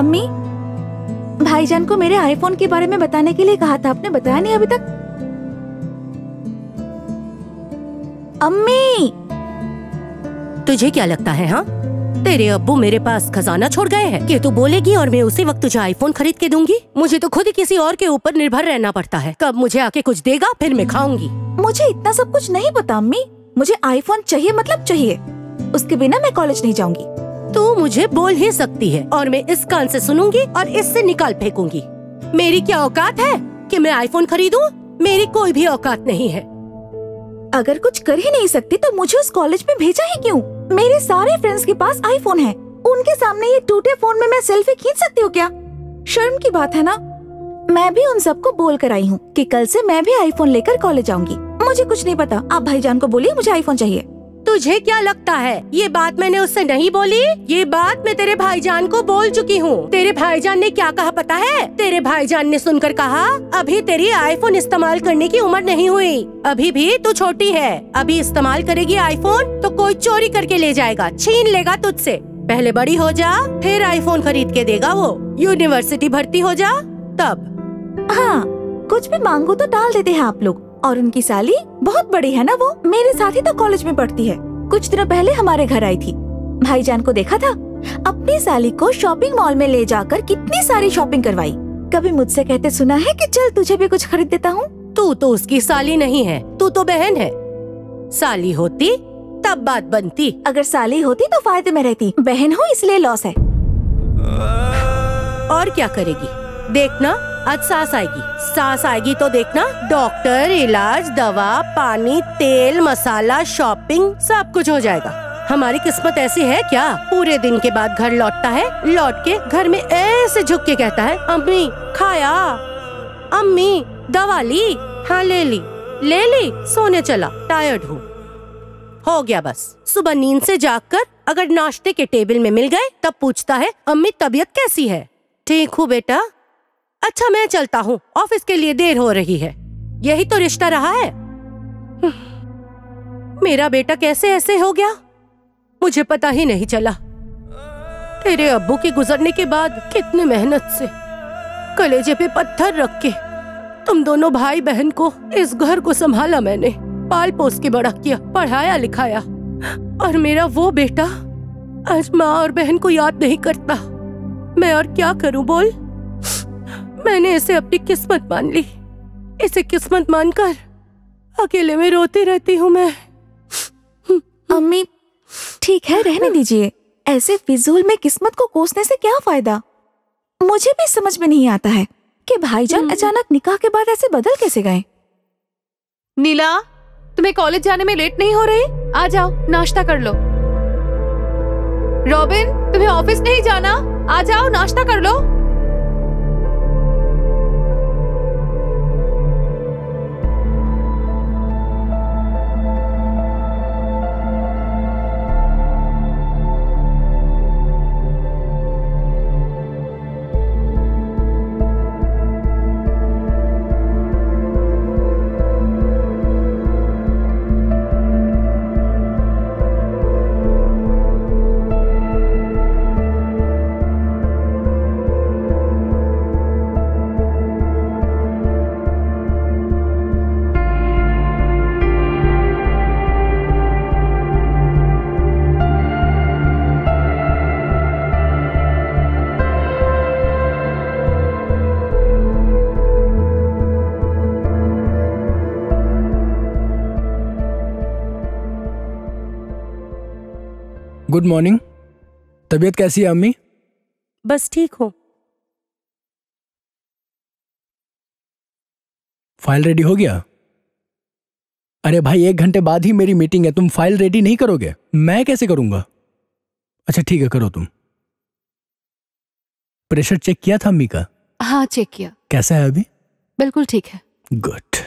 अम्मी, भाईजान को मेरे आईफोन के बारे में बताने के लिए कहा था, आपने बताया नहीं अभी तक। अम्मी, तुझे क्या लगता है हाँ? तेरे अब्बू मेरे पास खजाना छोड़ गए हैं कि तू बोलेगी और मैं उसी वक्त तुझे आईफोन खरीद के दूंगी? मुझे तो खुद ही किसी और के ऊपर निर्भर रहना पड़ता है। कब मुझे आके कुछ देगा फिर मैं खाऊंगी। मुझे इतना सब कुछ नहीं पता अम्मी। मुझे आईफोन चाहिए मतलब चाहिए, उसके बिना मैं कॉलेज नहीं जाऊंगी। तू मुझे बोल ही सकती है और मैं इस कान से सुनूंगी और इससे निकाल फेंकूंगी। मेरी क्या औकात है कि मैं आईफोन खरीदूं? मेरी कोई भी औकात नहीं है। अगर कुछ कर ही नहीं सकती तो मुझे उस कॉलेज में भेजा ही क्यों? मेरे सारे फ्रेंड्स के पास आईफोन है, उनके सामने ये टूटे फोन में मैं सेल्फी खींच सकती हूँ क्या? शर्म की बात है ना। मैं भी उन सबको बोल कर आई हूँ कि कल से मैं भी आईफोन लेकर कॉलेज आऊंगी। मुझे कुछ नहीं पता, आप भाईजान को बोलिए मुझे आईफोन चाहिए। तुझे क्या लगता है ये बात मैंने उससे नहीं बोली? ये बात मैं तेरे भाईजान को बोल चुकी हूँ। तेरे भाईजान ने क्या कहा पता है? तेरे भाईजान ने सुनकर कहा, अभी तेरी आईफोन इस्तेमाल करने की उम्र नहीं हुई, अभी भी तू छोटी है। अभी इस्तेमाल करेगी आईफोन तो कोई चोरी करके ले जाएगा, छीन लेगा तुझसे। पहले बड़ी हो जा फिर आईफोन खरीद के देगा वो। यूनिवर्सिटी भर्ती हो जा तब। हाँ, कुछ भी मांगो तो डाल देते हैं आप लोग। और उनकी साली बहुत बड़ी है ना, वो मेरे साथ ही तो कॉलेज में पढ़ती है। कुछ दिनों पहले हमारे घर आई थी, भाईजान को देखा था। अपनी साली को शॉपिंग मॉल में ले जाकर कितनी सारी शॉपिंग करवाई। कभी मुझसे कहते सुना है कि चल तुझे भी कुछ खरीद देता हूँ? तू तो उसकी साली नहीं है, तू तो बहन है। साली होती तब बात बनती। अगर साली होती तो फायदे में रहती, बहन हो इसलिए लॉस है। और क्या करेगी? देखना आज सांस आएगी तो देखना, डॉक्टर, इलाज, दवा, पानी, तेल, मसाला, शॉपिंग सब कुछ हो जाएगा। हमारी किस्मत ऐसी है क्या? पूरे दिन के बाद घर लौटता है, लौट के घर में ऐसे झुक के कहता है, अम्मी खाया, अम्मी दवा ली, हाँ ले ली, सोने चला, टायर्ड हूँ। हो गया बस। सुबह नींद से जागकर अगर नाश्ते के टेबल में मिल गए तब पूछता है, अम्मी तबीयत कैसी है? ठीक हूँ बेटा। अच्छा मैं चलता हूँ, ऑफिस के लिए देर हो रही है। यही तो रिश्ता रहा है। मेरा बेटा कैसे ऐसे हो गया मुझे पता ही नहीं चला। तेरे अब्बू के गुजरने के बाद कितनी मेहनत से कलेजे पे पत्थर रख के तुम दोनों भाई बहन को, इस घर को संभाला मैंने, पाल पोस के बड़ा किया, पढ़ाया लिखाया। और मेरा वो बेटा आज माँ और बहन को याद नहीं करता। मैं और क्या करूं बोल? मैंने इसे अपनी किस्मत मान ली। इसे किस्मत मानकर अकेले में रोती रहती हूँ मैं। अम्मी ठीक है, रहने दीजिए। ऐसे फिजूल में किस्मत को कोसने से क्या फायदा? मुझे भी समझ में नहीं आता है कि भाईजान अचानक निकाह के बाद ऐसे बदल कैसे गए। नीला, तुम्हें कॉलेज जाने में लेट नहीं हो रही? आ जाओ नाश्ता कर लो। रॉबिन, तुम्हें ऑफिस नहीं जाना? आ जाओ नाश्ता कर लो। Good morning. तबीयत कैसी है अम्मी? बस ठीक हूँ। फाइल रेडी हो गया? अरे भाई 1 घंटे बाद ही मेरी मीटिंग है, तुम फाइल रेडी नहीं करोगे? मैं कैसे करूंगा? अच्छा ठीक है करो तुम। प्रेशर चेक किया था अम्मी का? हाँ चेक किया। कैसा है अभी? बिल्कुल ठीक है। गुड।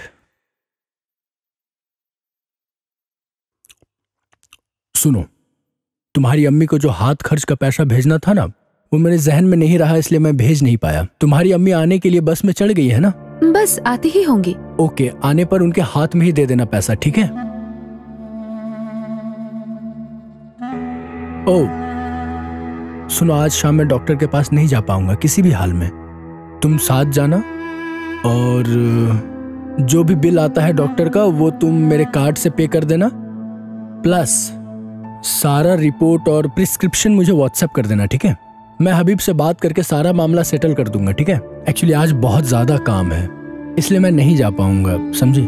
सुनो, तुम्हारी अम्मी को जो हाथ खर्च का पैसा भेजना था ना, वो मेरे जहन में नहीं रहा, इसलिए मैं भेज नहीं पाया। तुम्हारी अम्मी आने के लिए बस में चढ़ गई है ना? बस आती ही होंगी। ओके, आने पर उनके हाथ में ही दे देना पैसा, ठीक है? ओह सुनो, आज शाम में डॉक्टर के पास नहीं जा पाऊंगा किसी भी हाल में। तुम साथ जाना और जो भी बिल आता है डॉक्टर का वो तुम मेरे कार्ड से पे कर देना, प्लस सारा रिपोर्ट और प्रिस्क्रिप्शन मुझे व्हाट्सएप कर देना, ठीक है? मैं हबीब से बात करके सारा मामला सेटल कर दूंगा, ठीक है? एक्चुअली आज बहुत ज्यादा काम है इसलिए मैं नहीं जा पाऊंगा, समझी?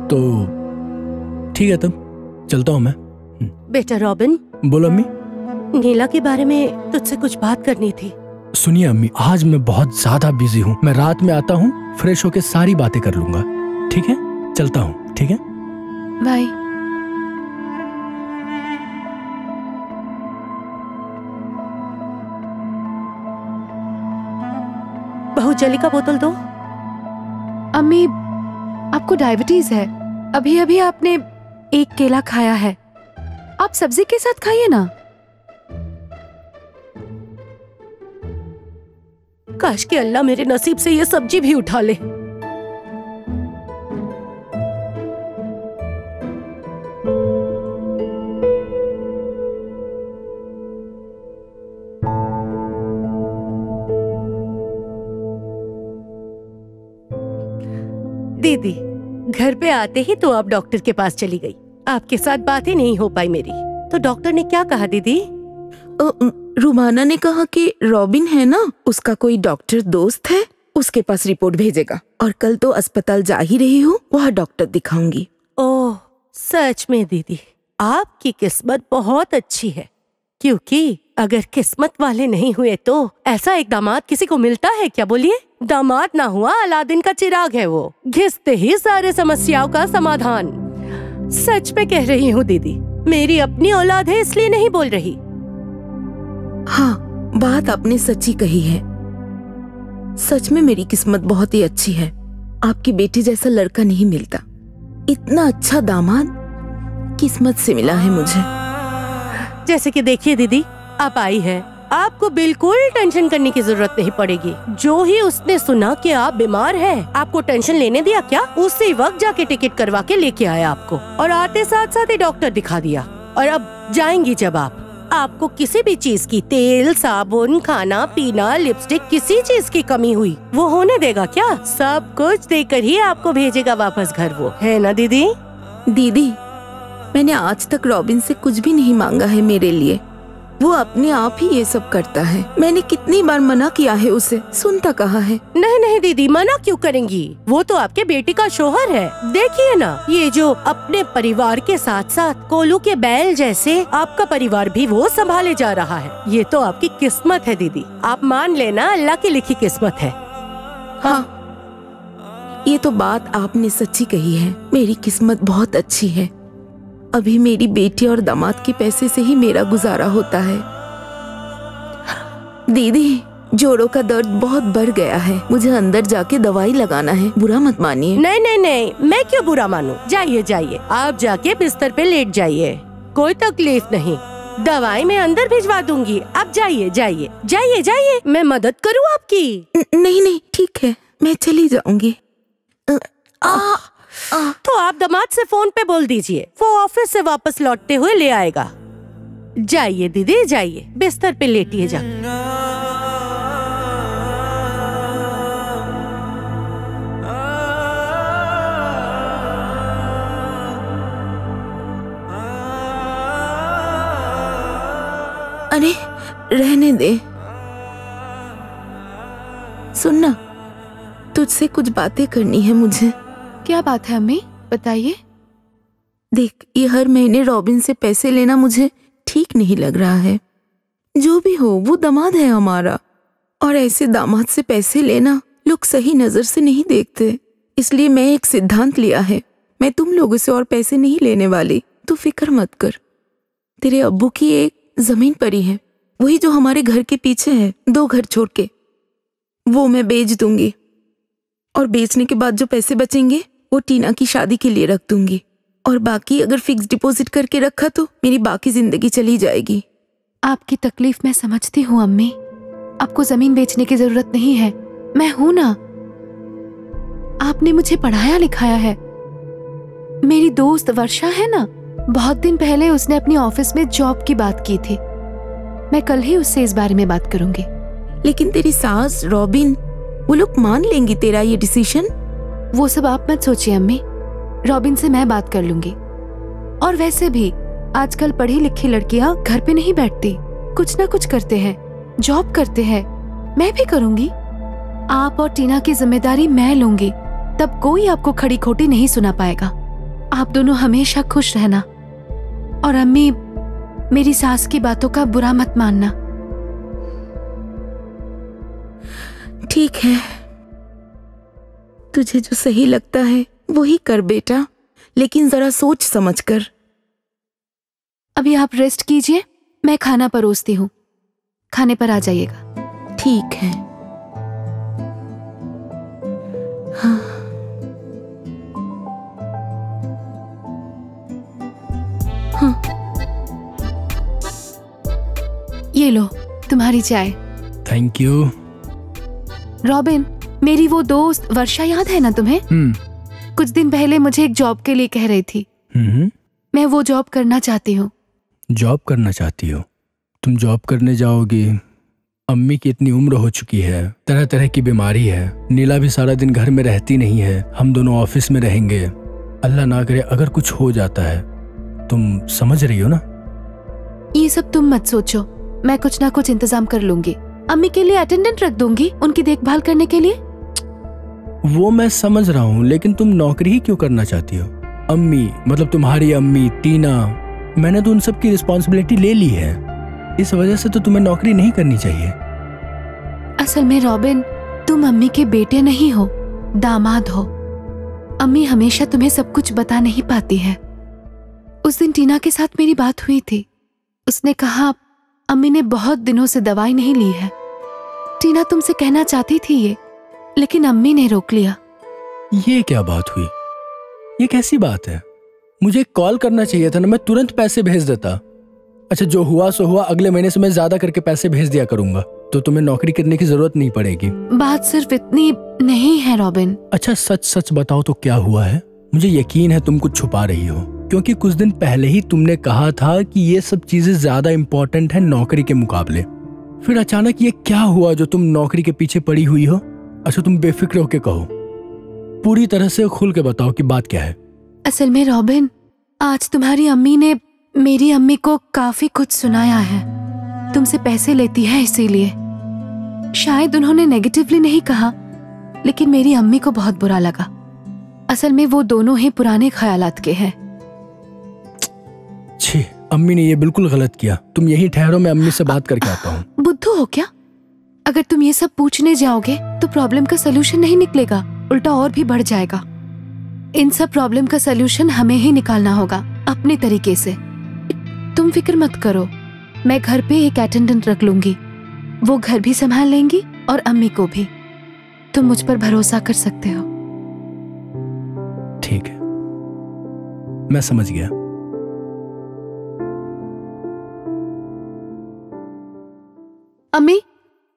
तो ठीक है, तब चलता हूं मैं। बेटा रॉबिन। बोलो अम्मी। नीला के बारे में तुझसे कुछ बात करनी थी। सुनिए अम्मी, आज मैं बहुत ज्यादा बिजी हूँ। मैं रात में आता हूँ, फ्रेश होके सारी बातें कर लूंगा, ठीक है? चलता हूँ, ठीक है? बाय। बहू जली का बोतल दो। अम्मी, आपको डायबिटीज है। अभी अभी आपने एक केला खाया है, आप सब्जी के साथ खाइए ना। काश कि अल्लाह मेरे नसीब से ये सब्जी भी उठा ले। दीदी, घर पे आते ही तो आप डॉक्टर के पास चली गई। आपके साथ बात ही नहीं हो पाई मेरी। तो डॉक्टर ने क्या कहा दीदी? रुमाना ने कहा कि रॉबिन है ना, उसका कोई डॉक्टर दोस्त है, उसके पास रिपोर्ट भेजेगा। और कल तो अस्पताल जा ही रही हूँ, वहाँ डॉक्टर दिखाऊंगी। ओह, सच में दीदी आपकी किस्मत बहुत अच्छी है, क्योंकि अगर किस्मत वाले नहीं हुए तो ऐसा एक दामाद किसी को मिलता है क्या? बोलिए, दामाद ना हुआ अलादीन का चिराग है वो, घिसते ही सारे समस्याओं का समाधान। सच में कह रही हूँ दीदी, मेरी अपनी औलाद है इसलिए नहीं बोल रही। हाँ, बात आपने सच्ची कही है। सच में मेरी किस्मत बहुत ही अच्छी है। आपकी बेटी जैसा लड़का नहीं मिलता। इतना अच्छा दामाद किस्मत से मिला है मुझे। जैसे कि देखिए दीदी, आप आई है, आपको बिल्कुल टेंशन करने की जरूरत नहीं पड़ेगी। जो ही उसने सुना कि आप बीमार हैं, आपको टेंशन लेने दिया क्या? उसी वक्त जाके टिकट करवा के लेके आया आपको, और आते साथ साथ ही डॉक्टर दिखा दिया। और अब जाएंगी जब आपको किसी भी चीज की, तेल, साबुन, खाना पीना, लिपस्टिक, किसी चीज की कमी हुई, वो होने देगा क्या? सब कुछ देकर ही आपको भेजेगा वापस घर, वो है ना दीदी? दीदी, मैंने आज तक रॉबिन से कुछ भी नहीं मांगा है मेरे लिए। वो अपने आप ही ये सब करता है। मैंने कितनी बार मना किया है उसे, सुनता कहाँ है। नहीं नहीं दीदी, मना क्यों करेंगी? वो तो आपके बेटे का शोहर है। देखिए ना, ये जो अपने परिवार के साथ साथ कोलू के बैल जैसे आपका परिवार भी वो संभाले जा रहा है। ये तो आपकी किस्मत है दीदी, आप मान लेना, अल्लाह की लिखी किस्मत है। हाँ, ये तो बात आपने सच्ची कही है। मेरी किस्मत बहुत अच्छी है। अभी मेरी बेटी और दामाद के पैसे से ही मेरा गुजारा होता है। दीदी, जोड़ों का दर्द बहुत बढ़ गया है, मुझे अंदर जाके दवाई लगाना है, बुरा मत मानिए। नहीं नहीं नहीं, मैं क्यों बुरा मानूं? जाइए जाइए, आप जाके बिस्तर पे लेट जाइए, कोई तकलीफ नहीं, दवाई मैं अंदर भिजवा दूंगी। आप जाइए जाइए जाइए जाइए, मैं मदद करूं आपकी? नहीं नहीं, ठीक है, मैं चली जाऊंगी। तो आप दामाद से फोन पे बोल दीजिए, वो ऑफिस से वापस लौटते हुए ले आएगा। जाइए दीदी जाइए, बिस्तर पे लेटिए जा। अरे रहने दे। सुनना, तुझसे कुछ बातें करनी है मुझे। क्या बात है अम्मी, बताइए। देख, ये हर महीने रॉबिन से पैसे लेना मुझे ठीक नहीं लग रहा है। जो भी हो, वो दामाद है हमारा, और ऐसे दामाद से पैसे लेना लोग सही नजर से नहीं देखते। इसलिए मैं एक सिद्धांत लिया है, मैं तुम लोगों से और पैसे नहीं लेने वाली। तू फिक्र मत कर। तेरे अब्बू की एक जमीन पड़ी है, वही जो हमारे घर के पीछे है, 2 घर छोड़ के, वो मैं बेच दूंगी। और बेचने के बाद जो पैसे बचेंगे वो टीना की शादी के लिए रख दूंगी। और बाकी अगर फिक्स डिपॉजिट करके रखा तो मेरी बाकी जिंदगी चली जाएगी। आपकी तकलीफ मैं समझती हूँ अम्मी, आपको जमीन बेचने की जरूरत नहीं है, मैं हूं ना। आपने मुझे पढ़ाया लिखाया है। मेरी दोस्त वर्षा है ना, बहुत दिन पहले उसने अपनी ऑफिस में जॉब की बात की थी। मैं कल ही उससे इस बारे में बात करूंगी। लेकिन तेरी सास रॉबिन, वो लोग मान लेंगी तेरा ये डिसीजन? वो सब आप मत सोचिए अम्मी, रॉबिन से मैं बात कर लूंगी। और वैसे भी आजकल पढ़ी लिखी लड़कियां घर पे नहीं बैठती, कुछ ना कुछ करते हैं, जॉब करते हैं। मैं भी करूंगी। आप और टीना की जिम्मेदारी मैं लूंगी, तब कोई आपको खड़ी खोटी नहीं सुना पाएगा। आप दोनों हमेशा खुश रहना। और अम्मी, मेरी सास की बातों का बुरा मत मानना। ठीक है, तुझे जो सही लगता है वो ही कर बेटा, लेकिन जरा सोच समझ कर। अभी आप रेस्ट कीजिए, मैं खाना परोसती हूँ, खाने पर आ जाइएगा। ठीक है। हाँ। हाँ। ये लो तुम्हारी चाय। Thank you. रॉबिन, मेरी वो दोस्त वर्षा याद है ना तुम्हें? कुछ दिन पहले मुझे एक जॉब के लिए कह रही थी। मैं वो जॉब करना चाहती हूँ। जॉब करना चाहती हो? तुम जॉब करने जाओगी? अम्मी की इतनी उम्र हो चुकी है, तरह तरह की बीमारी है, नीला भी सारा दिन घर में रहती नहीं है, हम दोनों ऑफिस में रहेंगे। अल्लाह ना करे अगर कुछ हो जाता है, तुम समझ रही हो ना? ये सब तुम मत सोचो, मैं कुछ ना कुछ इंतजाम कर लूंगी। अम्मी के लिए अटेंडेंट रख दूंगी उनकी देखभाल करने के लिए। वो मैं समझ रहा हूँ, लेकिन तुम नौकरी ही क्यों करना चाहती हो? अम्मी मतलब तुम्हारी अम्मी, टीना, मैंने तो उन सब की रिस्पॉन्सिबिलिटी ले ली है, इस वजह से तो तुम्हें नौकरी नहीं करनी चाहिए। असल में रॉबिन, तुम अम्मी के बेटे नहीं हो, दामाद हो। अम्मी हमेशा तुम्हें सब कुछ बता नहीं पाती है। उस दिन टीना के साथ मेरी बात हुई थी, उसने कहा अम्मी ने बहुत दिनों से दवाई नहीं ली है। टीना तुमसे कहना चाहती थी ये, लेकिन अम्मी ने रोक लिया। ये क्या बात हुई? ये कैसी बात है? मुझे कॉल करना चाहिए था ना, मैं तुरंत पैसे भेज देता। अच्छा, जो हुआ सो हुआ, अगले महीने से मैं ज्यादा करके पैसे भेज दिया करूंगा, तो तुम्हें नौकरी करने की जरूरत नहीं पड़ेगी। बात सिर्फ इतनी नहीं है रॉबिन। अच्छा सच सच बताओ तो क्या हुआ है? मुझे यकीन है तुम कुछ छुपा रही हो, क्योंकि कुछ दिन पहले ही तुमने कहा था कि ये सब चीजें ज्यादा इंपॉर्टेंट है नौकरी के मुकाबले। फिर अचानक ये क्या हुआ जो तुम नौकरी के पीछे पड़ी हुई हो? अच्छा तुम बेफिक्र होके कहो, पूरी तरह से खुल के बताओ कि बात क्या है। असल में रॉबिन, आज तुम्हारी अम्मी ने मेरी अम्मी को काफी कुछ सुनाया है। तुमसे पैसे लेती है इसीलिए। शायद उन्होंने नेगेटिवली नहीं कहा, लेकिन मेरी अम्मी को बहुत बुरा लगा। असल में वो दोनों ही पुराने ख्यालात के हैं। छी, अम्मी ने ये बिल्कुल गलत किया। तुम यहीं ठहरो, मैं अम्मी से बात करके आता हूँ। बुद्धू हो क्या? अगर तुम ये सब पूछने जाओगे तो प्रॉब्लम का सलूशन नहीं निकलेगा, उल्टा और भी बढ़ जाएगा। इन सब प्रॉब्लम का सलूशन हमें ही निकालना होगा अपने तरीके से। तुम फिक्र मत करो, मैं घर पे एक अटेंडेंट रख लूंगी, वो घर भी संभाल लेंगी और अम्मी को भी। तुम मुझ पर भरोसा कर सकते हो। ठीक है, मैं समझ गया। अम्मी,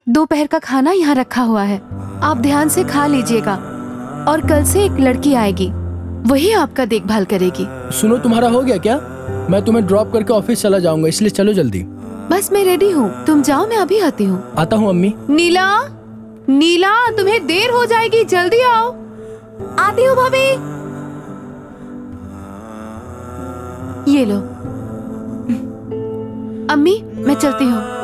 दोपहर का खाना यहाँ रखा हुआ है, आप ध्यान से खा लीजिएगा। और कल से एक लड़की आएगी, वही आपका देखभाल करेगी। सुनो, तुम्हारा हो गया क्या? मैं तुम्हें ड्रॉप करके ऑफिस चला जाऊंगा, इसलिए चलो जल्दी। बस मैं रेडी हूँ, तुम जाओ, मैं अभी आती हूँ। आता हूँ अम्मी। नीला, नीला, तुम्हें देर हो जाएगी, जल्दी आओ। आती हूँ भाभी। ये लो। अम्मी, मैं चलती हूँ।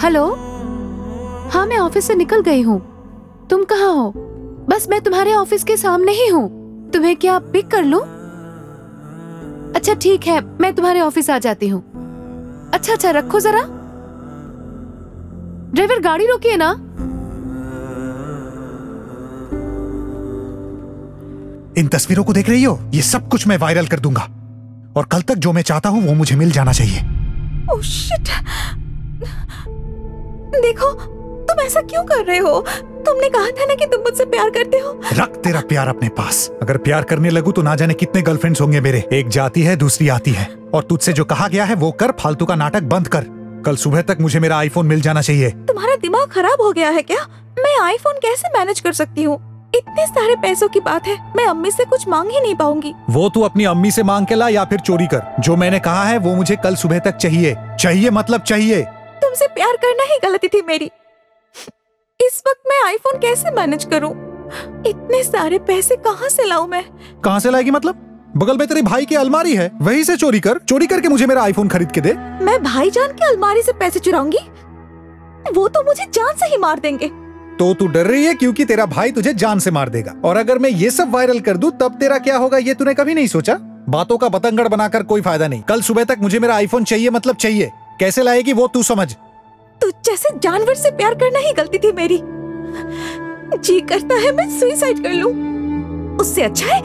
हेलो, हाँ मैं ऑफिस से निकल गई हूँ, तुम कहाँ हो? बस मैं तुम्हारे ऑफिस के सामने ही हूँ, तुम्हें क्या पिक कर लूं? अच्छा ठीक है, मैं तुम्हारे ऑफिस आ जाती हूँ। अच्छा रखो जरा। ड्राइवर गाड़ी रोकिए ना। इन तस्वीरों को देख रही हो? ये सब कुछ मैं वायरल कर दूंगा और कल तक जो मैं चाहता हूँ वो मुझे मिल जाना चाहिए। Oh shit. देखो, तुम ऐसा क्यों कर रहे हो? तुमने कहा था ना कि तुम मुझसे प्यार करते हो। रख तेरा प्यार अपने पास। अगर प्यार करने लगूं तो ना जाने कितने गर्लफ्रेंड्स होंगे मेरे। एक जाती है, दूसरी आती है। और तुझसे जो कहा गया है वो कर, फालतू का नाटक बंद कर। कल सुबह तक मुझे मेरा आईफोन मिल जाना चाहिए। तुम्हारा दिमाग खराब हो गया है क्या? मैं आईफोन कैसे मैनेज कर सकती हूँ? इतने सारे पैसों की बात है, मैं अम्मी से कुछ मांग ही नहीं पाऊंगी। वो तू अपनी अम्मी से मांग के ला या फिर चोरी कर। जो मैंने कहा है वो मुझे कल सुबह तक चाहिए। चाहिए मतलब चाहिए। तुमसे प्यार करना ही गलती थी मेरी। इस वक्त मैं आईफोन कैसे मैनेज करूं? इतने सारे पैसे कहां से लाऊं मैं? कहां से लाएगी मतलब? बगल में तेरे भाई की अलमारी है, वहीं से चोरी कर। चोरी करके मुझे मेरा आईफोन खरीद के दे। मैं भाईजान की अलमारी से पैसे चुराऊंगी? वो तो मुझे जान से ही मार देंगे। तो तू डर रही है क्योंकि तेरा भाई तुझे जान से मार देगा। और अगर मैं ये सब वायरल कर दूं तब तेरा क्या होगा ये तूने कभी नहीं सोचा? बातों का बतंगड़ बनाकर कोई फायदा नहीं। कल सुबह तक मुझे मेरा आईफोन चाहिए मतलब चाहिए। कैसे लाएगी वो तू समझ। तुझ जैसे जानवर से प्यार करना ही गलती थी मेरी। जी करता है मैं सुसाइड कर लूं। उससे अच्छा है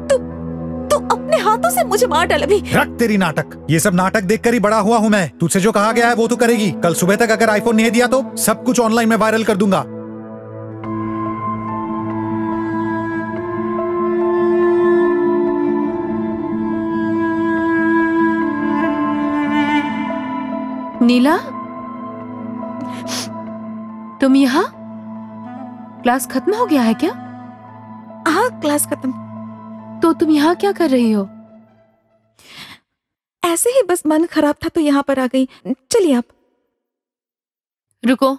तू अपने हाथों से मुझे मार डाल अभी। रख तेरी नाटक। ये सब नाटक देखकर ही बड़ा हुआ हूँ मैं। तुझसे जो कहा गया है वो तू करेगी। कल सुबह तक अगर आईफोन नहीं दिया तो सब कुछ ऑनलाइन में वायरल कर दूंगा। नीला, तुम यहाँ? क्लास खत्म हो गया है क्या? हाँ, क्लास खत्म। तो तुम यहाँ क्या कर रही हो? ऐसे ही बस मन खराब था तो यहाँ पर आ गई। चलिए आप। रुको,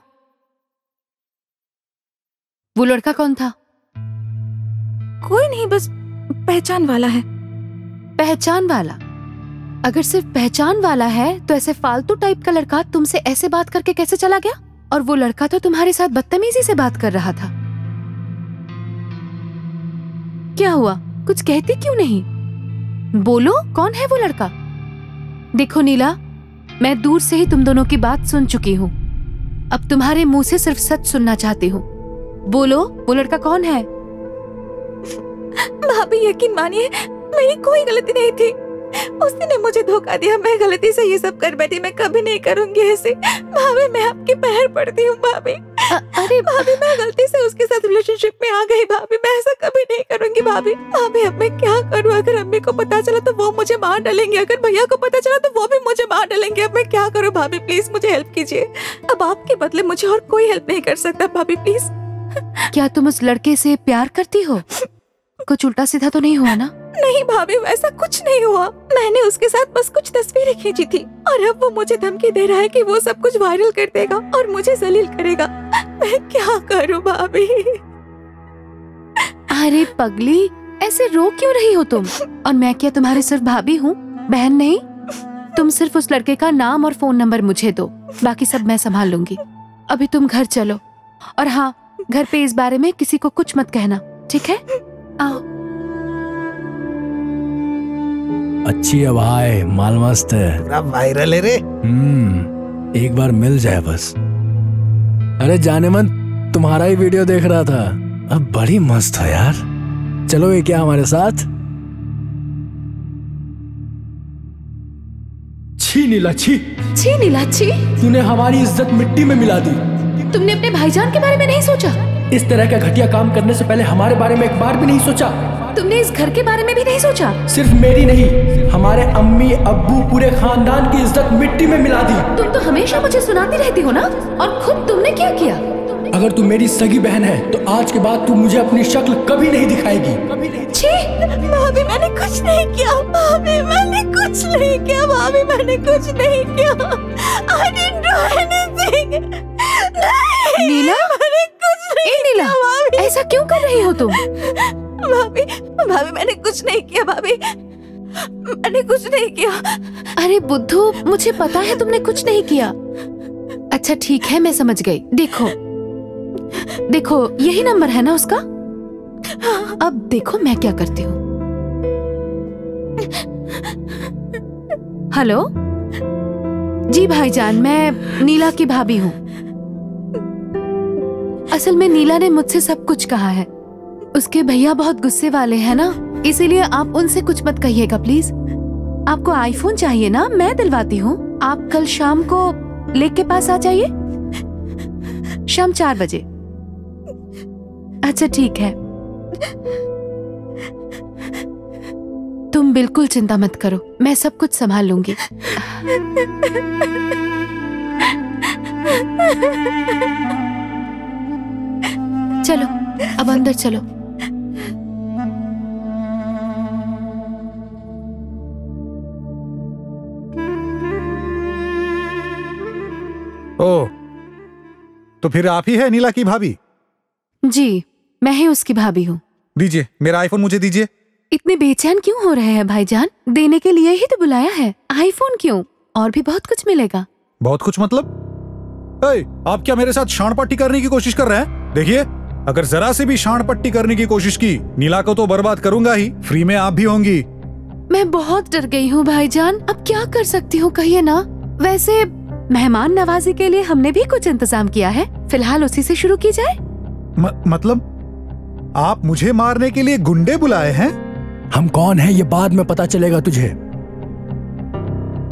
वो लड़का कौन था? कोई नहीं, बस पहचान वाला है। पहचान वाला? अगर सिर्फ पहचान वाला है तो ऐसे फालतू टाइप का लड़का तुमसे ऐसे बात करके कैसे चला गया? और वो लड़का तो तुम्हारे साथ बदतमीजी से बात कर रहा था। क्या हुआ? कुछ कहती क्यों नहीं? बोलो, कौन है वो लड़का? देखो नीला, मैं दूर से ही तुम दोनों की बात सुन चुकी हूँ। अब तुम्हारे मुंह से सिर्फ सच सुनना चाहती हूँ। बोलो, वो लड़का कौन है? भाभी यकीन मानिए, मेरी कोई गलती नहीं थी। उसने मुझे धोखा दिया। मैं गलती से ये सब कर बैठी। मैं कभी नहीं करूंगी ऐसे। भाभी मैं आपके पैर पड़ती हूँ भाभी। अरे भाभी, मैं गलती से उसके साथ रिलेशनशिप में आ गई भाभी। मैं ऐसा कभी नहीं करूंगी भाभी। भाभी अब मैं क्या करूँ? अगर अम्मी को पता चला तो वो मुझे मार डालेंगे। अगर भैया को पता चला तो वो भी मुझे मार डालेंगे। अब मैं क्या करूँ भाभी? प्लीज मुझे हेल्प कीजिए। अब आपके बदले मुझे और कोई हेल्प नहीं कर सकता भाभी, प्लीज। क्या तुम उस लड़के से प्यार करती हो? कुछ उल्टा सीधा तो नहीं हुआ ना? नहीं भाभी, वैसा कुछ नहीं हुआ। मैंने उसके साथ बस कुछ तस्वीरें खींची थी और अब वो मुझे धमकी दे रहा है कि वो सब कुछ वायरल कर देगा और मुझे जलील करेगा। मैं क्या करूं भाभी? अरे पगली, ऐसे रो क्यों रही हो तुम? और मैं क्या तुम्हारी सिर्फ भाभी हूँ, बहन नहीं? तुम सिर्फ उस लड़के का नाम और फोन नंबर मुझे दो, बाकी सब मैं संभाल लूंगी। अभी तुम घर चलो। और हाँ, घर पे इस बारे में किसी को कुछ मत कहना, ठीक है? आओ। अच्छी हवा है, माल मस्त है। पूरा वायरल है रे। एक बार मिल जाए बस। अरे जाने मन, तुम्हारा ही वीडियो देख रहा था। अब बड़ी मस्त हो यार। चलो ये क्या हमारे साथ? छी नीला छी। छी नीला छी। तूने हमारी इज्जत मिट्टी में मिला दी। तुमने अपने भाईजान के बारे में नहीं सोचा? इस तरह का घटिया काम करने से पहले हमारे बारे में एक बार भी नहीं सोचा? तुमने इस घर के बारे में भी नहीं सोचा? सिर्फ मेरी नहीं, हमारे अम्मी अब्बू पूरे खानदान की इज्जत मिट्टी में मिला दी। तुम तो हमेशा मुझे सुनाती रहती हो ना, और खुद तुमने क्या किया? अगर तू मेरी सगी बहन है तो आज के बाद तू मुझे अपनी शक्ल कभी नहीं दिखाएगी। छी भाभी, मैंने कुछ नहीं किया। भाभी मैंने कुछ नहीं किया। भाभी मैंने कुछ नहीं किया। I didn't do anything। नहीं, नीला, मैंने कुछ नहीं नीला, किया भाभी। ऐसा क्यों कर रही हो तुम? भाभी भाभी मैंने कुछ नहीं किया। भाभी मैंने कुछ नहीं किया। अरे बुद्धू, मुझे पता है तुमने कुछ नहीं किया। अच्छा ठीक है, मैं समझ गई। देखो देखो, यही नंबर है ना उसका? अब देखो मैं क्या करती हूँ। हेलो जी भाईजान, मैं नीला की भाभी हूँ। असल में नीला ने मुझसे सब कुछ कहा है। उसके भैया बहुत गुस्से वाले हैं ना, इसीलिए आप उनसे कुछ मत कहिएगा प्लीज। आपको आईफोन चाहिए ना, मैं दिलवाती हूँ। आप कल शाम को लेक के पास आ जाइए, शाम 4 बजे। अच्छा ठीक है, तुम बिल्कुल चिंता मत करो, मैं सब कुछ संभाल लूंगी। चलो अब अंदर चलो। ओह, तो फिर आप ही है नीला की भाभी? जी, मैं ही उसकी भाभी हूँ। दीजिए, मेरा आईफोन मुझे दीजिए। इतने बेचैन क्यों हो रहे हैं भाईजान? देने के लिए ही तो बुलाया है। आईफोन क्यों? और भी बहुत कुछ मिलेगा। बहुत कुछ मतलब? आप क्या मेरे साथ शान पट्टी करने की कोशिश कर रहे हैं? देखिए, अगर जरा से भी शान पट्टी करने की कोशिश की, नीला को तो बर्बाद करूंगा ही, फ्री में आप भी होंगी। मैं बहुत डर गई हूँ भाईजान, अब क्या कर सकती हूँ कहिए ना। वैसे मेहमान नवाजी के लिए हमने भी कुछ इंतजाम किया है, फिलहाल उसी से शुरू की जाए। मतलब आप मुझे मारने के लिए गुंडे बुलाए हैं? हम कौन हैं ये बाद में पता चलेगा तुझे।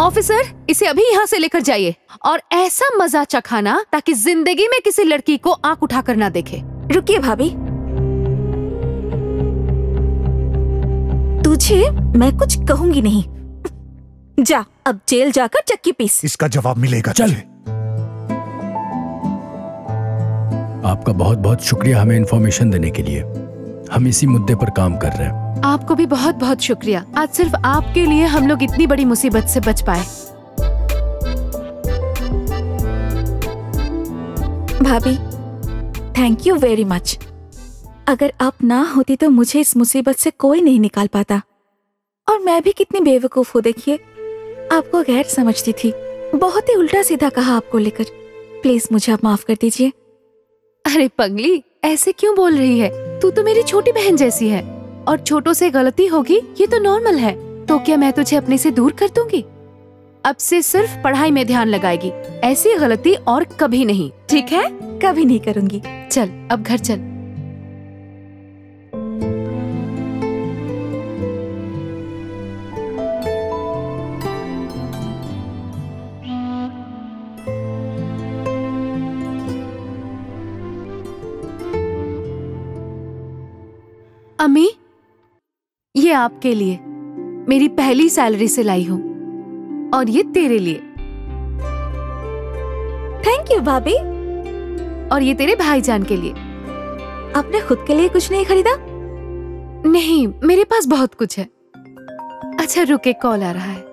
ऑफिसर, इसे अभी यहाँ से लेकर जाइए और ऐसा मजा चखाना ताकि जिंदगी में किसी लड़की को आंख उठाकर ना देखे। रुकिए भाभी, तुझे मैं कुछ कहूंगी नहीं। जा, अब जेल जाकर चक्की पीस। इसका जवाब मिलेगा। चल। आपका बहुत बहुत शुक्रिया हमें इन्फॉर्मेशन देने के लिए। हम इसी मुद्दे पर काम कर रहे हैं। आपको भी बहुत बहुत शुक्रिया। आज सिर्फ आपके लिए हम लोग इतनी बड़ी मुसीबत से बच पाए। भाभी, थैंक यू वेरी मच। अगर आप ना होती तो मुझे इस मुसीबत से कोई नहीं निकाल पाता। और मैं भी कितनी बेवकूफ हूँ, देखिए, आपको गैर समझती थी। बहुत ही उल्टा सीधा कहा आपको लेकर। प्लीज मुझे आप माफ कर दीजिए। अरे पगली, ऐसे क्यों बोल रही है? तू तो मेरी छोटी बहन जैसी है और छोटों से गलती होगी ये तो नॉर्मल है। तो क्या मैं तुझे अपने से दूर कर दूंगी? अब से सिर्फ पढ़ाई में ध्यान लगाएगी, ऐसी गलती और कभी नहीं, ठीक है? कभी नहीं करूंगी। चल अब घर चल। अम्मी, ये आपके लिए, मेरी पहली सैलरी से लाई हूँ। और ये तेरे लिए। थैंक यू भाभी। और ये तेरे भाईजान के लिए। आपने खुद के लिए कुछ नहीं खरीदा? नहीं, मेरे पास बहुत कुछ है। अच्छा रुक, एक कॉल आ रहा है।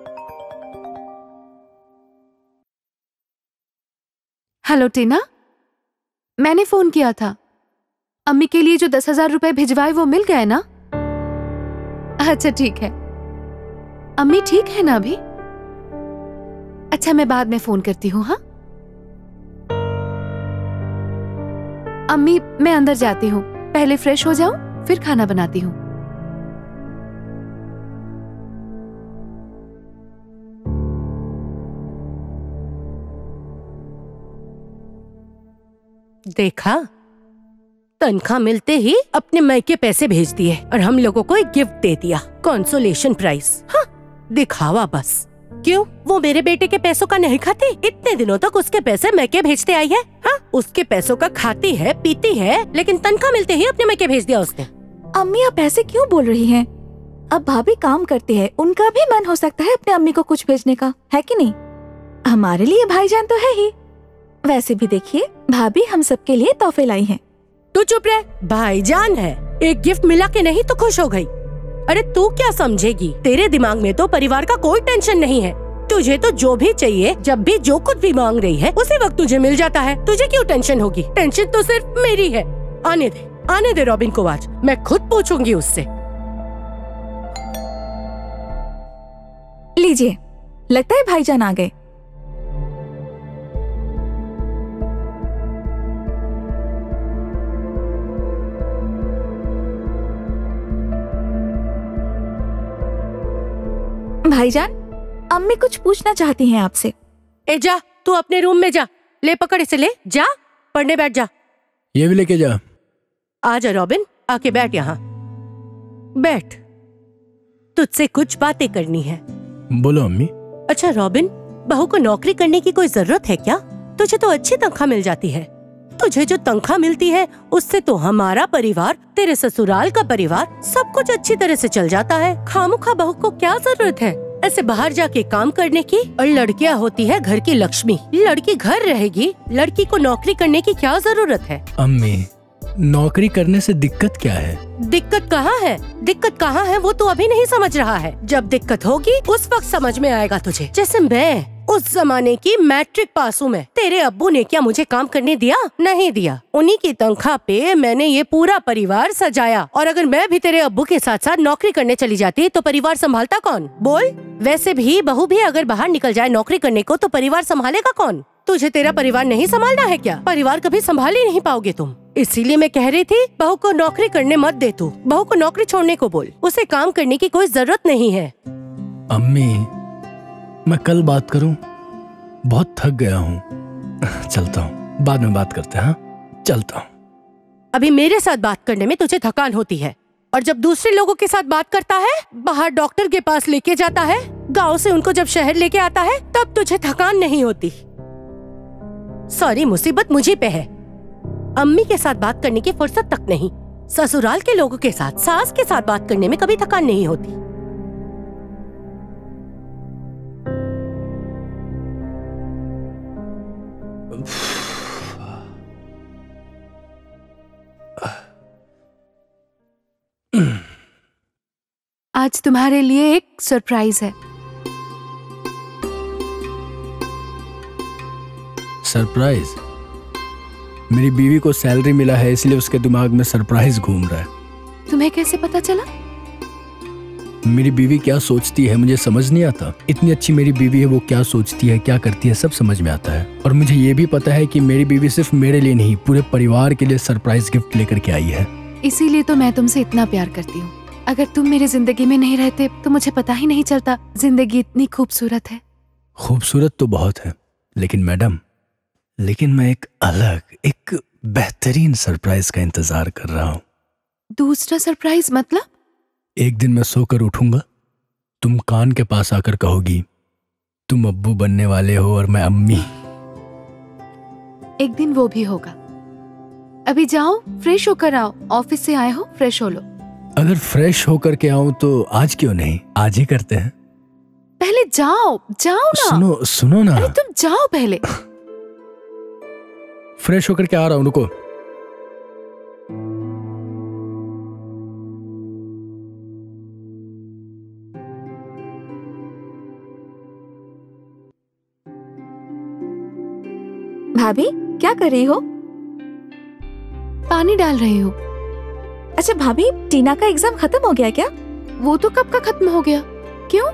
हेलो टीना, मैंने फोन किया था। अम्मी के लिए जो 10,000 रुपए भिजवाए वो मिल गए ना? अच्छा ठीक है। अम्मी ठीक है ना अभी? अच्छा, मैं बाद में फोन करती हूँ। हाँ अम्मी, मैं अंदर जाती हूँ, पहले फ्रेश हो जाऊं फिर खाना बनाती हूँ। देखा, तनख्वाह मिलते ही अपने मायके पैसे भेज दिए और हम लोगों को एक गिफ्ट दे दिया, कंसोलेशन प्राइज। हाँ, दिखावा बस। क्यों, वो मेरे बेटे के पैसों का नहीं खाती? इतने दिनों तक उसके पैसे मैके भेजते आई है। हाँ, उसके पैसों का खाती है, पीती है, लेकिन तनख्वाह मिलते ही अपने मैके भेज दिया उसने। अम्मी, आप ऐसे क्यों बोल रही हैं? अब भाभी काम करती है, उनका भी मन हो सकता है अपने अम्मी को कुछ भेजने का, है कि नहीं? हमारे लिए भाईजान तो है ही। वैसे भी देखिए, भाभी हम सबके लिए तोहफे लाई हैं। तू चुप रह, भाईजान है, एक गिफ्ट मिला के नहीं तो खुश हो गई। अरे तू क्या समझेगी, तेरे दिमाग में तो परिवार का कोई टेंशन नहीं है। तुझे तो जो भी चाहिए, जब भी जो कुछ भी मांग रही है, उसी वक्त तुझे मिल जाता है। तुझे क्यों टेंशन होगी? टेंशन तो सिर्फ मेरी है। आने दे रॉबिन को, आज मैं खुद पूछूंगी उससे। लीजिए, लगता है भाईजान आ गए। भाईजान, अम्मी कुछ पूछना चाहती हैं आपसे। ए जा, तू अपने रूम में जा, ले पकड़ इसे, ले जा, पढ़ने बैठ जा। ये भी लेके जा। आ जा रॉबिन, आके बैठ यहाँ, बैठ, तुझसे कुछ बातें करनी है। बोलो अम्मी। अच्छा रॉबिन, बहू को नौकरी करने की कोई जरूरत है क्या? तुझे तो अच्छी तनख्वाह मिल जाती है। तुझे जो तनख्वाह मिलती है उससे तो हमारा परिवार, तेरे ससुराल का परिवार, सब कुछ अच्छी तरह से चल जाता है। खामोखा बहू को क्या जरूरत है ऐसे बाहर जाके काम करने की? और लड़कियां होती है घर की लक्ष्मी, लड़की घर रहेगी, लड़की को नौकरी करने की क्या जरूरत है? अम्मी, नौकरी करने से दिक्कत क्या है? दिक्कत कहाँ है? दिक्कत कहाँ है वो तू अभी नहीं समझ रहा है। जब दिक्कत होगी उस वक्त समझ में आएगा तुझे। जैसे मैं उस जमाने की मैट्रिक पास हूँ मैं। तेरे अब्बू ने क्या मुझे काम करने दिया? नहीं दिया। उन्हीं की तनख्वाह पे मैंने ये पूरा परिवार सजाया। और अगर मैं भी तेरे अब्बू के साथ साथ नौकरी करने चली जाती तो परिवार संभालता कौन? बोल। वैसे भी बहू भी अगर बाहर निकल जाए नौकरी करने को तो परिवार संभालेगा कौन? तुझे तेरा परिवार नहीं संभालना है क्या? परिवार कभी संभाल ही नहीं पाओगे तुम। इसीलिए मैं कह रही थी बहू को नौकरी करने मत दे तू। बहू को नौकरी छोड़ने को बोल, उसे काम करने की कोई जरूरत नहीं है। अम्मी, मैं कल बात करूं? बहुत थक गया हूं। चलता हूं, बाद में बात करते हैं। हाँ, चलता हूं। अभी मेरे साथ बात करने में तुझे थकान होती है, और जब दूसरे लोगों के साथ बात करता है, बाहर डॉक्टर के पास लेके जाता है, गांव से उनको जब शहर लेके आता है, तब तुझे थकान नहीं होती। सारी मुसीबत मुझे पे है। अम्मी के साथ बात करने की फुर्सत तक नहीं। ससुराल के लोगों के साथ, सास के साथ बात करने में कभी थकान नहीं होती। आज तुम्हारे लिए एक सरप्राइज है। सरप्राइज? मेरी बीवी को सैलरी मिला है इसलिए उसके दिमाग में सरप्राइज घूम रहा है। तुम्हें कैसे पता चला? मेरी बीवी क्या सोचती है मुझे समझ नहीं आता। इतनी अच्छी मेरी बीवी है, वो क्या सोचती है, क्या करती है, सब समझ में आता है। और मुझे ये भी पता है कि मेरी बीवी सिर्फ मेरे लिए नहीं, पूरे परिवार के लिए सरप्राइज गिफ्ट लेकर के आई है। इसीलिए तो मैं तुमसे इतना प्यार करती हूँ। अगर तुम मेरी जिंदगी में नहीं रहते तो मुझे पता ही नहीं चलता जिंदगी इतनी खूबसूरत है। खूबसूरत तो बहुत है, लेकिन मैडम, मैं एक अलग, एक बेहतरीन सरप्राइज का इंतजार कर रहा हूँ। दूसरा सरप्राइज मतलब? एक दिन मैं सोकर उठूंगा, तुम कान के पास आकर कहोगी तुम अब्बू बनने वाले हो और मैं अम्मी। एक दिन वो भी होगा। अभी जाओ, फ्रेश होकर आओ। ऑफिस से आए हो, फ्रेश हो लो। अगर फ्रेश होकर के आऊं तो आज क्यों नहीं, आज ही करते हैं। पहले जाओ ना। सुनो ना। अरे तुम जाओ पहले। फ्रेश होकर के आ रहा हूं, रुको। भाभी क्या कर रही हो? पानी डाल रही हूँ। अच्छा भाभी, टीना का एग्जाम खत्म हो गया क्या? वो तो कब का खत्म हो गया। क्यों?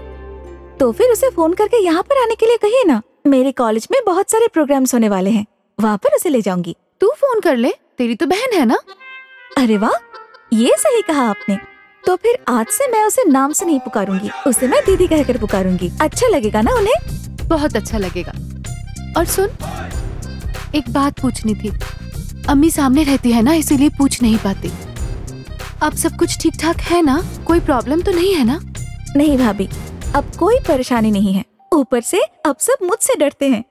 तो फिर उसे फोन करके यहाँ पर आने के लिए कहिए ना। मेरे कॉलेज में बहुत सारे प्रोग्राम्स होने वाले हैं, वहाँ पर उसे ले जाऊंगी। तू फोन कर ले, तेरी तो बहन है ना। अरे वाह, ये सही कहा आपने। तो फिर आज से मैं उसे नाम से नहीं पुकारूंगी, उसे मैं दीदी कहकर पुकारूंगी। अच्छा लगेगा ना उन्हें? बहुत अच्छा लगेगा। और सुन, एक बात पूछनी थी। अम्मी सामने रहती है ना, इसीलिए पूछ नहीं पाती। अब सब कुछ ठीक ठाक है ना? कोई प्रॉब्लम तो नहीं है ना? नहीं भाभी, अब कोई परेशानी नहीं है। ऊपर से अब सब मुझसे डरते हैं।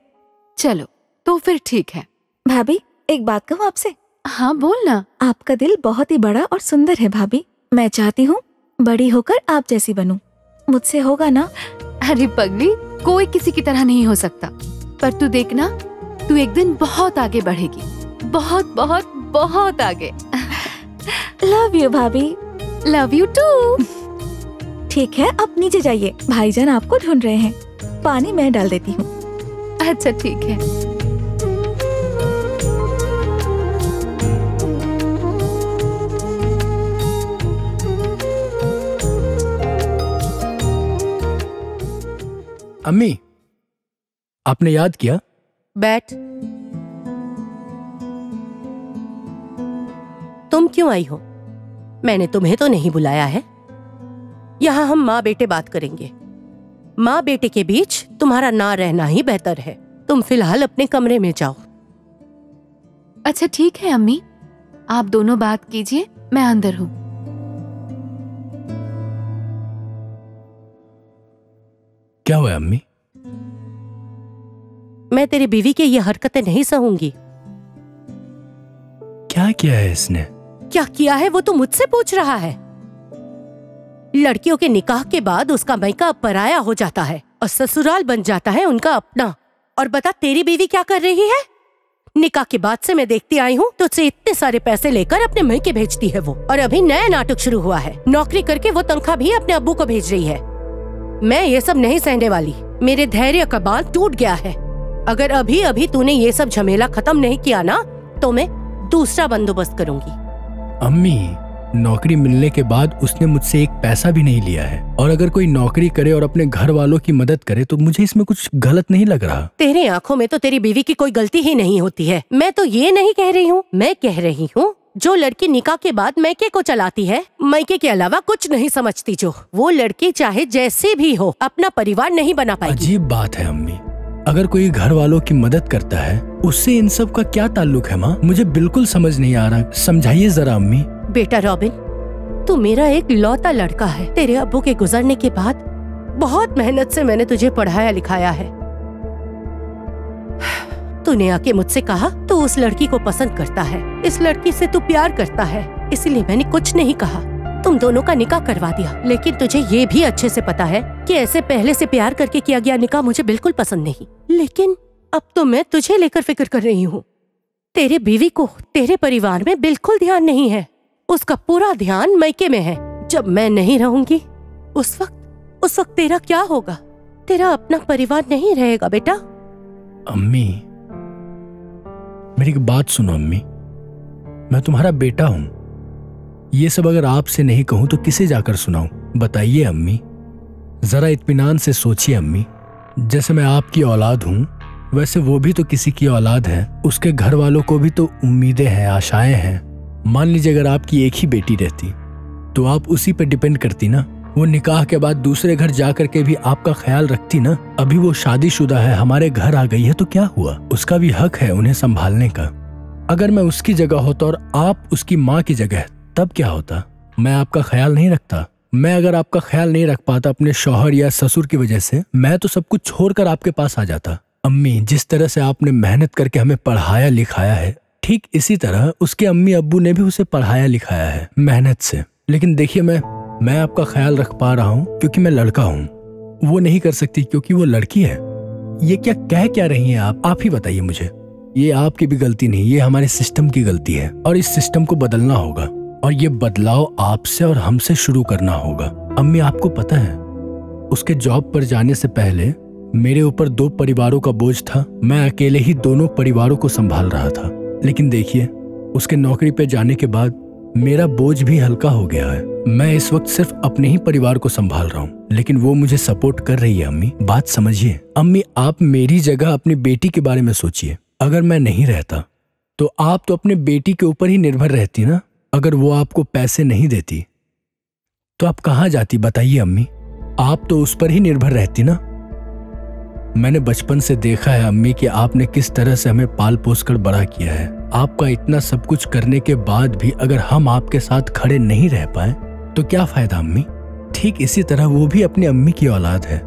चलो तो फिर ठीक है। भाभी एक बात कहूँ आपसे? हाँ बोल ना। आपका दिल बहुत ही बड़ा और सुंदर है भाभी। मैं चाहती हूँ बड़ी होकर आप जैसी बनूं। मुझसे होगा ना? अरे पगली, कोई किसी की तरह नहीं हो सकता। पर तू देखना, तू एक दिन बहुत आगे बढ़ेगी। बहुत बहुत बहुत आगे। लव यू भाभी। Love you too. ठीक है, अब नीचे जाइए, भाईजान आपको ढूंढ रहे हैं। पानी मैं डाल देती हूँ। अच्छा ठीक है। अम्मी, आपने याद किया? बैठ। तुम क्यों आई हो? मैंने तुम्हें तो नहीं बुलाया है। यहाँ हम माँ बेटे बात करेंगे। माँ बेटे के बीच तुम्हारा ना रहना ही बेहतर है। तुम फिलहाल अपने कमरे में जाओ। अच्छा ठीक है अम्मी, आप दोनों बात कीजिए, मैं अंदर हूँ। क्या हुआ अम्मी? मैं तेरी बीवी की ये हरकतें नहीं सहूंगी। क्या किया है इसने? क्या किया है वो तो मुझसे पूछ रहा है। लड़कियों के निकाह के बाद उसका मायका पराया हो जाता है और ससुराल बन जाता है उनका अपना। और बता तेरी बीवी क्या कर रही है? निकाह के बाद से मैं देखती आई हूँ तुझसे इतने सारे पैसे लेकर अपने मायके भेजती है वो। और अभी नया नाटक शुरू हुआ है, नौकरी करके वो तनख्वाह भी अपने अब्बू को भेज रही है। मैं ये सब नहीं सहने वाली। मेरे धैर्य का बांध टूट गया है। अगर अभी अभी तूने ये सब झमेला खत्म नहीं किया ना तो मैं दूसरा बंदोबस्त करूंगी। अम्मी, नौकरी मिलने के बाद उसने मुझसे एक पैसा भी नहीं लिया है। और अगर कोई नौकरी करे और अपने घर वालों की मदद करे तो मुझे इसमें कुछ गलत नहीं लग रहा। तेरे आंखों में तो तेरी बीवी की कोई गलती ही नहीं होती है। मैं तो ये नहीं कह रही हूँ, मैं कह रही हूँ जो लड़की निकाह के बाद मायके को चलाती है, मायके के अलावा कुछ नहीं समझती, जो वो लड़की चाहे जैसे भी हो अपना परिवार नहीं बना पाएगी। अजीब बात है अम्मी, अगर कोई घर वालों की मदद करता है उससे इन सब का क्या ताल्लुक है माँ? मुझे बिल्कुल समझ नहीं आ रहा, समझाइए जरा अम्मी। बेटा रॉबिन, तू मेरा एक लौता लड़का है। तेरे अब्बू के गुजरने के बाद बहुत मेहनत से मैंने तुझे पढ़ाया लिखाया है। तूने आके मुझसे कहा तू उस लड़की को पसंद करता है, इस लड़की से तू प्यार करता है, इसलिए मैंने कुछ नहीं कहा, तुम दोनों का निकाह करवा दिया। लेकिन तुझे ये भी अच्छे से पता है कि ऐसे पहले से प्यार करके किया गया निकाह मुझे बिल्कुल पसंद नहीं। लेकिन अब तो मैं तुझे लेकर फिक्र कर रही हूँ। तेरे बीवी को तेरे परिवार में बिल्कुल ध्यान नहीं है, उसका पूरा ध्यान मायके में है। जब मैं नहीं रहूंगी उस वक्त तेरा क्या होगा? तेरा अपना परिवार नहीं रहेगा बेटा। अम्मी, मेरी एक बात सुनो अम्मी, मैं तुम्हारा बेटा हूँ। ये सब अगर आपसे नहीं कहूँ तो किसे जाकर सुनाऊं? बताइए अम्मी, जरा इत्मीनान से सोचिए अम्मी। जैसे मैं आपकी औलाद हूँ वैसे वो भी तो किसी की औलाद है, उसके घर वालों को भी तो उम्मीदें हैं, आशाएं हैं। मान लीजिए अगर आपकी एक ही बेटी रहती तो आप उसी पे डिपेंड करती ना। वो निकाह के बाद दूसरे घर जाकर के भी आपका ख्याल रखती ना। अभी वो शादीशुदा है, हमारे घर आ गई है तो क्या हुआ? उसका भी हक है उन्हें संभालने का। अगर मैं उसकी जगह होता और आप उसकी माँ की जगह तब क्या होता? मैं आपका ख्याल नहीं रखता। मैं अगर आपका ख्याल नहीं रख पाता अपने शौहर या ससुर की वजह से, मैं तो सब कुछ छोड़कर आपके पास आ जाता। अम्मी, जिस तरह से आपने मेहनत करके हमें पढ़ाया लिखाया है, ठीक इसी तरह उसके अम्मी अब्बू ने भी उसे पढ़ाया लिखाया है मेहनत से। लेकिन देखिए, मैं आपका ख्याल रख पा रहा हूँ क्योंकि मैं लड़का हूँ, वो नहीं कर सकती क्योंकि वो लड़की है। ये क्या रही हैं आप ही बताइए मुझे। ये आपकी भी गलती नहीं, ये हमारे सिस्टम की गलती है और इस सिस्टम को बदलना होगा और ये बदलाव आपसे और हमसे शुरू करना होगा। अम्मी, आपको पता है उसके जॉब पर जाने से पहले मेरे ऊपर 2 परिवारों का बोझ था। मैं अकेले ही दोनों परिवारों को संभाल रहा था। लेकिन देखिए, उसके नौकरी पे जाने के बाद मेरा बोझ भी हल्का हो गया है। मैं इस वक्त सिर्फ अपने ही परिवार को संभाल रहा हूँ, लेकिन वो मुझे सपोर्ट कर रही है। अम्मी, बात समझिए। अम्मी, आप मेरी जगह अपनी बेटी के बारे में सोचिए। अगर मैं नहीं रहता तो आप तो अपने बेटी के ऊपर ही निर्भर रहती ना। अगर वो आपको पैसे नहीं देती तो आप कहाँ जाती बताइए अम्मी? आप तो उस पर ही निर्भर रहती ना। मैंने बचपन से देखा है अम्मी कि आपने किस तरह से हमें पाल पोस कर बड़ा किया है। आपका इतना सब कुछ करने के बाद भी अगर हम आपके साथ खड़े नहीं रह पाए तो क्या फायदा अम्मी? ठीक इसी तरह वो भी अपनी अम्मी की औलाद है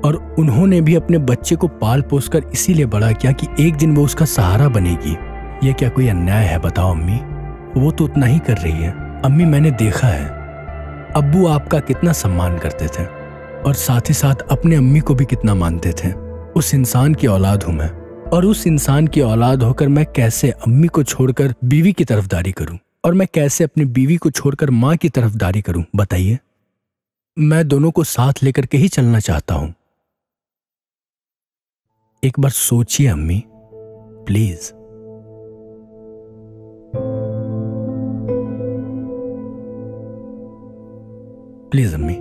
और उन्होंने भी अपने बच्चे को पाल पोस कर इसीलिए बड़ा किया कि एक दिन वो उसका सहारा बनेगी। ये क्या कोई अन्याय है बताओ अम्मी? वो तो उतना ही कर रही है। अम्मी, मैंने देखा है अब्बू आपका कितना सम्मान करते थे और साथ ही साथ अपने अम्मी को भी कितना मानते थे। उस इंसान की औलाद हूं मैं और उस इंसान की औलाद होकर मैं कैसे अम्मी को छोड़कर बीवी की तरफदारी करूं और मैं कैसे अपनी बीवी को छोड़कर माँ की तरफदारी करूं बताइए? मैं दोनों को साथ लेकर के ही चलना चाहता हूं। एक बार सोचिए अम्मी, प्लीज। प्लीज अम्मी।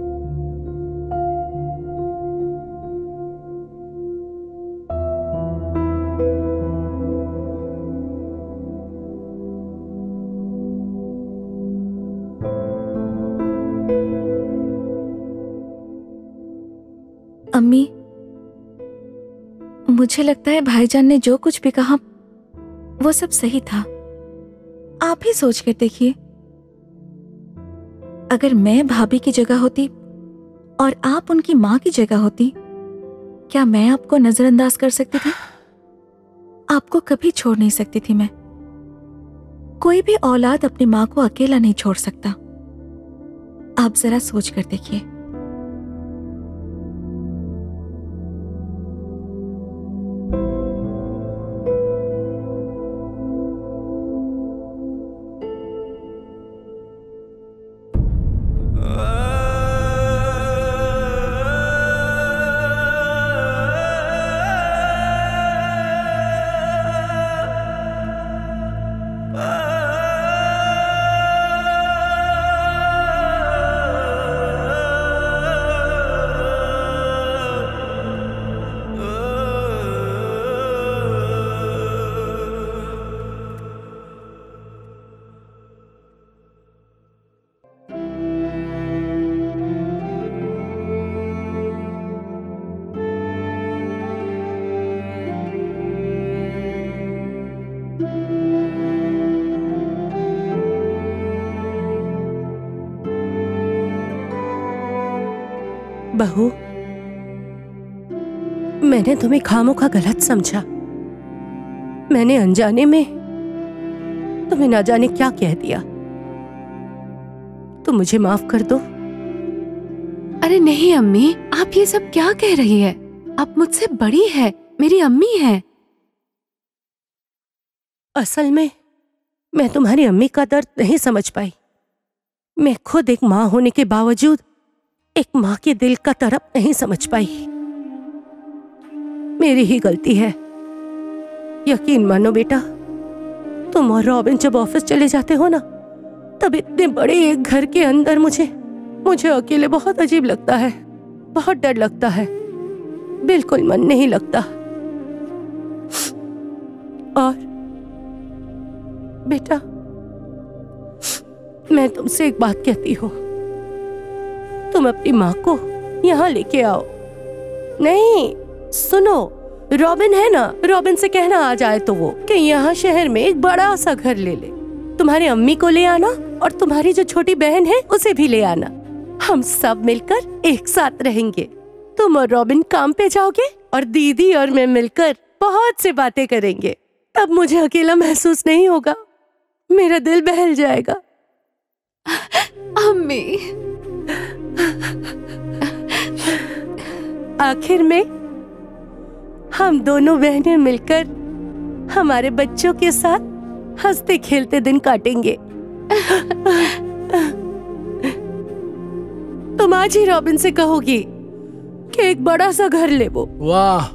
अम्मी, मुझे लगता है भाईजान ने जो कुछ भी कहा वो सब सही था। आप ही सोच कर देखिए, अगर मैं भाभी की जगह होती और आप उनकी माँ की जगह होती, क्या मैं आपको नजरअंदाज कर सकती थी? आपको कभी छोड़ नहीं सकती थी मैं। कोई भी औलाद अपनी माँ को अकेला नहीं छोड़ सकता। आप जरा सोच कर देखिए। बहू, मैंने तुम्हें खामोखा गलत समझा। मैंने अनजाने में तुम्हें ना जाने क्या कह दिया। तुम मुझे माफ कर दो। अरे नहीं अम्मी, आप ये सब क्या कह रही है? आप मुझसे बड़ी है, मेरी अम्मी है। असल में मैं तुम्हारी अम्मी का दर्द नहीं समझ पाई। मैं खुद एक माँ होने के बावजूद एक माँ के दिल का तड़प नहीं समझ पाई। मेरी ही गलती है। यकीन मानो बेटा, तुम और रॉबिन जब ऑफिस चले जाते हो ना, तब इतने बड़े एक घर के अंदर मुझे अकेले बहुत अजीब लगता है, बहुत डर लगता है, बिल्कुल मन नहीं लगता। और बेटा, मैं तुमसे एक बात कहती हूँ, तुम अपनी माँ को यहाँ लेके आओ। नहीं, सुनो, रॉबिन है ना, रॉबिन से कहना आ जाए तो वो कि यहाँ शहर में एक बड़ा सा घर ले ले। तुम्हारी अम्मी को ले आना और तुम्हारी जो छोटी बहन है उसे भी ले आना। हम सब मिलकर एक साथ रहेंगे। तुम और रॉबिन काम पे जाओगे और दीदी और मैं मिलकर बहुत सी बातें करेंगे। तब मुझे अकेला महसूस नहीं होगा, मेरा दिल बहल जाएगा। अम्मी, आखिर में हम दोनों बहनें मिलकर हमारे बच्चों के साथ हंसते खेलते दिन काटेंगे। तुम आज ही रॉबिन से कहोगी कि एक बड़ा सा घर ले वो। वाह,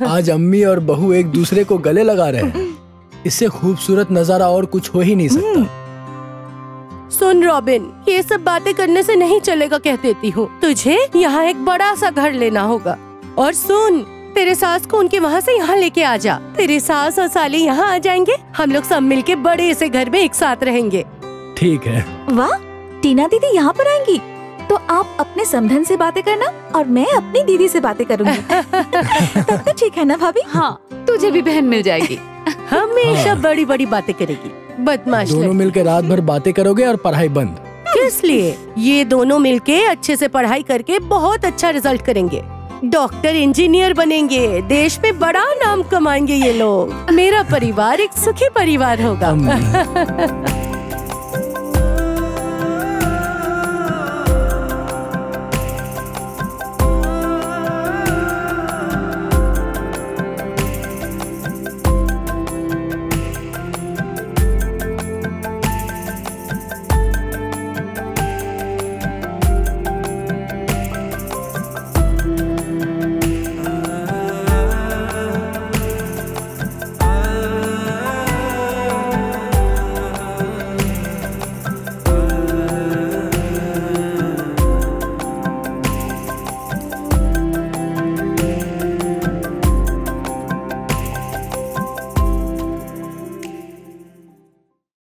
आज अम्मी और बहू एक दूसरे को गले लगा रहे हैं। इससे खूबसूरत नजारा और कुछ हो ही नहीं सकता। सुन रॉबिन, ये सब बातें करने से नहीं चलेगा, कह देती हूँ। तुझे यहाँ एक बड़ा सा घर लेना होगा। और सुन, तेरे सास को उनके वहाँ से यहाँ लेके आ जा। तेरे सास और साली यहाँ आ जाएंगे, हम लोग सब मिलके बड़े से घर में एक साथ रहेंगे। ठीक है। वाह, टीना दीदी यहाँ पर आएंगी तो आप अपने समधन से बातें करना और मैं अपनी दीदी से बातें करूँगी। तब तो ठीक है ना भाभी? हाँ, तुझे भी बहन मिल जाएगी। हमेशा बड़ी बड़ी बातें करेगी, बदमाश दोनों लड़की। मिलकर रात भर बातें करोगे और पढ़ाई बंद। किस लिए? ये दोनों मिलके अच्छे से पढ़ाई करके बहुत अच्छा रिजल्ट करेंगे, डॉक्टर इंजीनियर बनेंगे, देश में बड़ा नाम कमाएंगे ये लोग। मेरा परिवार एक सुखी परिवार होगा।